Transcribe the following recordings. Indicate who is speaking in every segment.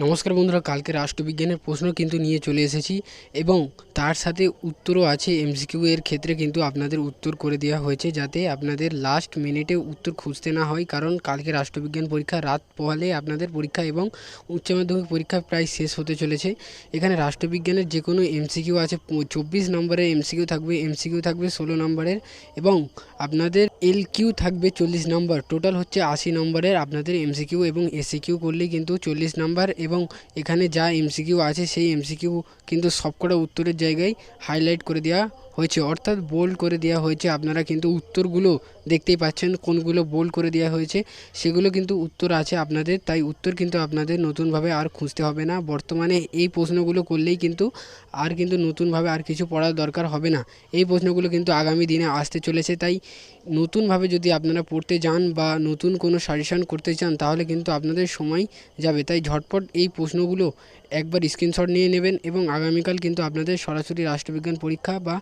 Speaker 1: নমস্কার বন্ধুরা, কালকে রাষ্ট্রবিজ্ঞানের প্রশ্ন কিন্তু নিয়ে চলে এসেছি এবং তার সাথে উত্তরও আছে। এমসিকিউ এর ক্ষেত্রে কিন্তু আপনাদের উত্তর করে দেওয়া হয়েছে, যাতে আপনাদের লাস্ট মিনিটে উত্তর খুঁজতে না হয়। কারণ কালকে রাষ্ট্রবিজ্ঞান পরীক্ষা রাত পোহালে আপনাদের পরীক্ষা এবং উচ্চ মাধ্যমিক পরীক্ষা প্রায় শেষ হতে চলেছে। এখানে রাষ্ট্রবিজ্ঞানের যে কোনো এমসিকিউ আছে, 24 নম্বরের এমসিকিউ থাকবে 16 নম্বরের, এবং আপনাদের এলকিউ থাকবে 40 নম্বর। টোটাল হচ্ছে 80 নম্বরের আপনাদের এমসিকিউ, এবং এসিকিউ করলেই কিন্তু 40 নম্বর। এবং এখানে যা এমসিকিউ আছে সেই এমসিকিউ কিন্তু সবকটা উত্তরের জায়গায় হাইলাইট করে দেওয়া হয়েছে, অর্থাৎ বোল্ড করে দেওয়া হয়েছে। আপনারা কিন্তু উত্তরগুলো দেখতেই পাচ্ছেন, কোনগুলো বোল্ড করে দেওয়া হয়েছে সেগুলো কিন্তু উত্তর আছে আপনাদের। তাই উত্তর কিন্তু আপনাদের নতুনভাবে আর খুঁজতে হবে না। বর্তমানে এই প্রশ্নগুলো করলেই কিন্তু নতুনভাবে আর কিছু পড়ার দরকার হবে না। এই প্রশ্নগুলো কিন্তু আগামী দিনে আসতে চলেছে। তাই নতুনভাবে যদি আপনারা পড়তে যান বা নতুন কোনো সাজেশন করতে চান, তাহলে কিন্তু আপনাদের সময় যাবে। তাই ঝটপট এই প্রশ্নগুলো একবার স্ক্রিনশট নিয়ে নেবেন, এবং আগামীকাল কিন্তু আপনাদের সরাসরি রাষ্ট্রবিজ্ঞান পরীক্ষা বা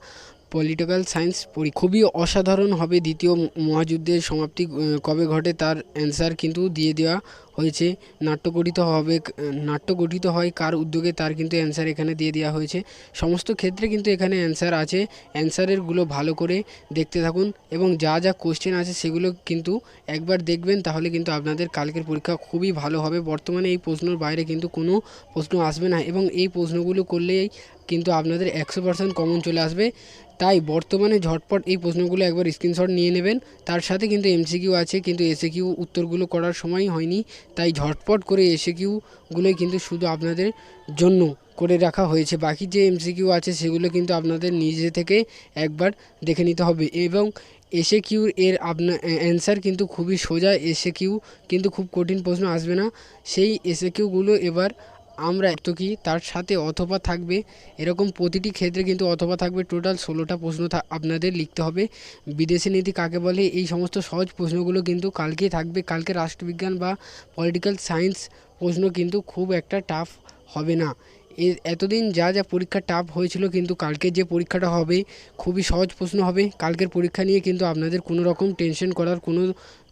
Speaker 1: পলিটিক্যাল সায়েন্স খুবই অসাধারণ হবে। দ্বিতীয় মহাযুদ্ধের সমাপ্তি কবে ঘটে তার অ্যান্সার কিন্তু দিয়ে দেওয়া হয়েছে। নাট্য গঠিত হয় কার উদ্যোগে, তার কিন্তু অ্যান্সার এখানে দিয়ে দেওয়া হয়েছে। সমস্ত ক্ষেত্রে কিন্তু এখানে অ্যান্সার আছে। অ্যান্সারেরগুলো ভালো করে দেখতে থাকুন, এবং যা যা কোশ্চেন আছে সেগুলো কিন্তু একবার দেখবেন, তাহলে কিন্তু আপনাদের কালকের পরীক্ষা খুবই ভালো হবে। বর্তমানে এই প্রশ্নের বাইরে কিন্তু কোনো প্রশ্ন আসবে না, এবং এই প্রশ্নগুলো করলেই কিন্তু আপনাদের 100% কমন চলে আসবে। তাই বর্তমানে ঝটপট এই প্রশ্নগুলো একবার স্ক্রিনশট নিয়ে নেবেন। তার সাথে কিন্তু এমসিকিউ আছে, কিন্তু এসএকিউ উত্তরগুলো করার সময় হয়নি। তাই ঝটপট করে এসএকিউগুলোই কিন্তু শুধু আপনাদের জন্য করে রাখা হয়েছে। বাকি যে এমসিকিউ আছে সেগুলো কিন্তু আপনাদের নিজে থেকে একবার দেখে নিতে হবে। এবং এসএকিউ এর আপনার অ্যান্সার কিন্তু খুবই সোজা। এসএকিউ কিন্তু খুব কঠিন প্রশ্ন আসবে না। সেই এসএকিউগুলো এবার আমরা তো কি তার সাথে অথবা থাকবে, এরকম প্রতিটি ক্ষেত্রে কিন্তু অথবা থাকবে। টোটাল 16টা প্রশ্ন আপনাদের লিখতে হবে। বিদেশি নীতি কাকে বলে, এই সমস্ত সহজ প্রশ্নগুলো কিন্তু কালকেই থাকবে। কালকে রাষ্ট্রবিজ্ঞান বা পলিটিক্যাল সায়েন্স প্রশ্ন কিন্তু খুব একটা টাফ হবে না। এতদিন যা যা পরীক্ষা টাফ হয়েছিল, কিন্তু কালকে যে পরীক্ষাটা হবে খুবই সহজ প্রশ্ন হবে। কালকের পরীক্ষা নিয়ে কিন্তু আপনাদের কোনো রকম টেনশন করার কোনো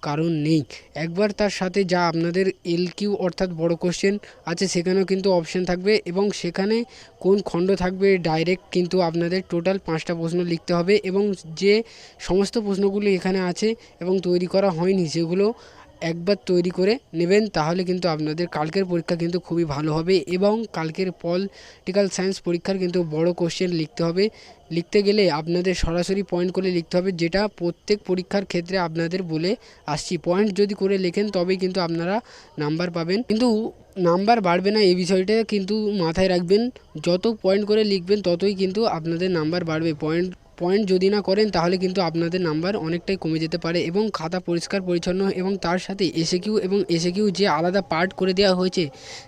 Speaker 1: কারণ নেই। একবার তার সাথে যা আপনাদের এলকিউ অর্থাৎ বড় কোশ্চেন আছে সেখানেও কিন্তু অপশান থাকবে, এবং সেখানে কোন খণ্ড থাকবে ডাইরেক্ট কিন্তু আপনাদের টোটাল 5টা প্রশ্ন লিখতে হবে। এবং যে সমস্ত প্রশ্নগুলো এখানে আছে এবং তৈরি করা হয়নি সেগুলো একবার তৈরি করে নেবেন, তাহলে কিন্তু আপনাদের কালকের পরীক্ষা কিন্তু খুবই ভালো হবে। এবং কালকের পলিটিক্যাল সায়েন্স পরীক্ষার কিন্তু বড় কোশ্চেন লিখতে হবে। লিখতে গেলে আপনাদের সরাসরি পয়েন্ট করে লিখতে হবে, যেটা প্রত্যেক পরীক্ষার ক্ষেত্রে আপনাদের বলে আসছি। পয়েন্ট যদি করে লেখেন তবেই কিন্তু আপনারা নাম্বার পাবেন, কিন্তু নাম্বার বাড়বে না এই বিষয়টা কিন্তু মাথায় রাখবেন। যত পয়েন্ট করে লিখবেন ততই কিন্তু আপনাদের নাম্বার বাড়বে। পয়েন্ট যদি না করেন তাহলে কিন্তু আপনাদের নাম্বার অনেকটাই কমে যেতে পারে। এবং খাতা পরিষ্কার পরিচ্ছন্ন, এবং তার সাথে এসএকিউ যে আলাদা পার্ট করে দেওয়া হয়েছে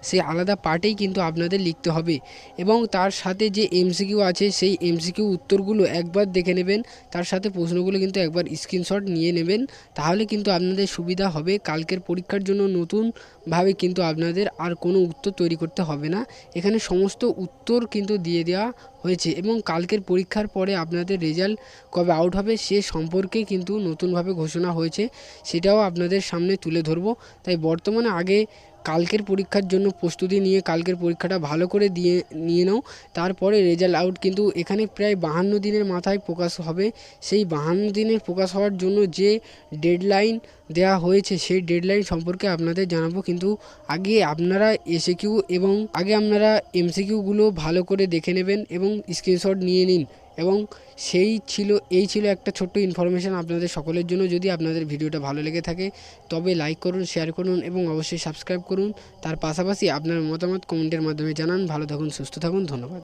Speaker 1: সেই আলাদা পার্টেই কিন্তু আপনাদের লিখতে হবে। এবং তার সাথে যে এমসিকিউ আছে সেই এমসিকিউ উত্তরগুলো একবার দেখে নেবেন। তার সাথে প্রশ্নগুলো কিন্তু একবার স্ক্রিনশট নিয়ে নেবেন, তাহলে কিন্তু আপনাদের সুবিধা হবে। কালকের পরীক্ষার জন্য নতুনভাবে কিন্তু আপনাদের আর কোনো উত্তর তৈরি করতে হবে না। এখানে সমস্ত উত্তর কিন্তু দিয়ে দেওয়া হয়েছে, এবং কালকের পরীক্ষার পরে আপনাদের রেজাল্ট কবে আউট হবে সে সম্পর্কে কিন্তু নতুনভাবে ঘোষণা হয়েছে, সেটাও আপনাদের সামনে তুলে ধরবো। তাই বর্তমানে আগে কালকের পরীক্ষার জন্য প্রস্তুতি নিয়ে কালকের পরীক্ষাটা ভালো করে নিয়ে নাও, তারপরে রেজাল্ট আউট কিন্তু এখানে প্রায় 52 দিনের মাথায় প্রকাশ হবে। সেই 52 দিনের প্রকাশ হওয়ার জন্য যে ডেডলাইন দেওয়া হয়েছে সেই ডেডলাইন সম্পর্কে আপনাদের জানাবো। কিন্তু আগে আপনারা আপনারা এমসিকিউগুলো ভালো করে দেখে নেবেন এবং স্ক্রিনশট নিয়ে নিন। এবং এই ছিল একটা ছোট্ট ইনফরমেশান আপনাদের সকলের জন্য। যদি আপনাদের ভিডিওটা ভালো লেগে থাকে তবে লাইক করুন, শেয়ার করুন, এবং অবশ্যই সাবস্ক্রাইব করুন। তার পাশাপাশি আপনার মতামত কমেন্টের মাধ্যমে জানান। ভালো থাকুন, সুস্থ থাকুন, ধন্যবাদ।